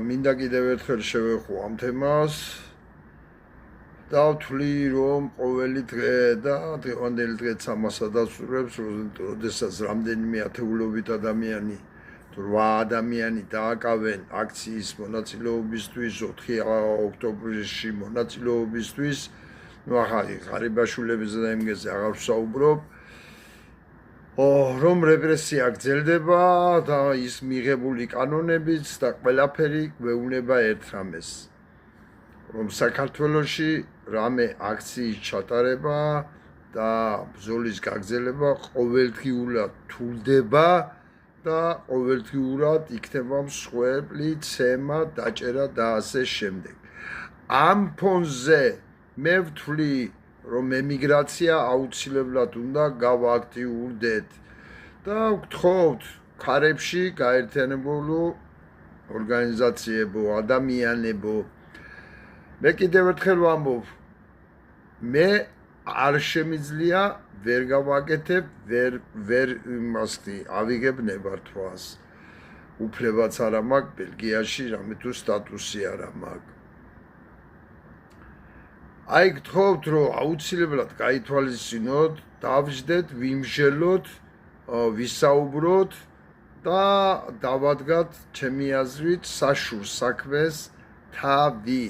მინდა კიდევ ერთხელ შევეხო ამ თემას და ვთვლი რომ ყოველი დღე და დღევანდელი დღეც ამას ადასტურებს, როდესაც რამდენიმე ათეულობით ადამიანი 8 ადამიანი დააკავენ აქციის მონაწილეობისთვის 4 ოქტომბერში მონაწილეობისთვის ახალი ღარიბაშვილებზე და იმგეზე აღარ ვსაუბრობ რომ რეპრესია გრძელდება და ის მიღებული კანონებიც და ყველაფერი გვეუბნება ერთ რამეს რომ საქართველოში რამე აქციის ჩატარება და ბრძოლის გაგრძელება ყოველდღიურად თულდება და ყოველდღიურად იქნება მსხვერპლი ცემა დაჭერა და ასე შემდეგ ამ ფონზე მე ვთვლი რომ ემიგრაცია აუცილებლად უნდა გავაქტიურდეთ და ვგთხოვთ ქარებში გაერთიანებულო ორგანიზაციებო ადამიანებო მე კიდევ ერთხელ ვამბობ მე არ შემიძლია ვერ გავაკეთებ ვერ იმასთი ავიგებ ნებართვას უფლებაც არა მაქვს ბელგიაში რამე თუ სტატუსი არა მაქვს აი გთხოვთ რომ აუცილებლად გაითვალისწინოთ დავждეთ ვიმსჯელოთ ვისაუბროთ და დავადგათ ჩემი აზრით საშუს საქმეს თავი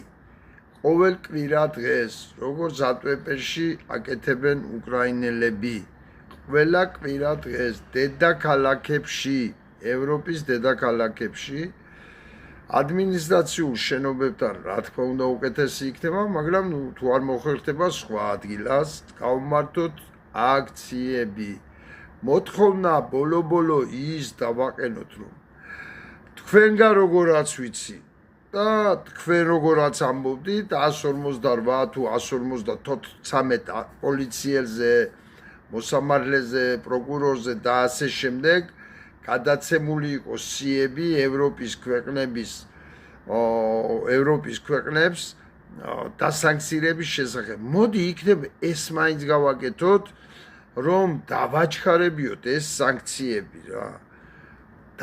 ყოველ კვირა დღეს როგორც ატვეპეში აკეთებენ უკრაინელები ყველა კვირა დღეს დედაქალაქებში ევროპის დედაქალაქებში ადმინისტრაციულ შენობებთან რა თქმა უნდა უკეთესი იქნება მაგრამ თუ არ მოხერხდება სხვა ადგილას გავმართოთ აქციები მოთხოვნა ბოლო ის დავაყენოთ რომ თქვენგან როგორაც ვიცი და თქვენ როგორაც ამბობდით 158 თუ 153 პოლიციელზე მოსამართლეზე პროკურორზე და ასე შემდეგ გადაცემული იყოს სიები ევროპის ქვეყნებს დასანქცირების შესახებ. მოდი იქნებ ეს მაინც გავაკეთოთ, რომ დავაჩქარებიოთ ეს სანქციები რა.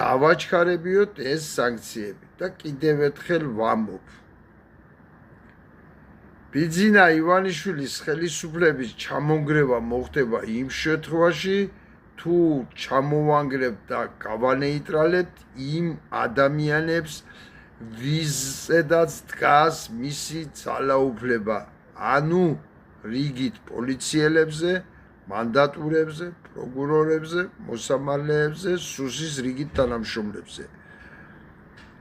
დავაჩქარებიოთ ეს სანქციები და კიდევ ერთხელ ვამბობ. ბიძინა ივანიშვილის ხელისუფლების ჩამონგრევა მოხდება იმ შემთხვევაში თუ ჩამოვანგრებთ და გავანეიტრალეთ იმ ადამიანებს ვიზედაც დგას მისი ძალაუფლება ანუ რიგით პოლიციელებზე მანდატურებზე პროკურორებზე მოსამართლეებზე სუსის რიგით თანამშრომლებზე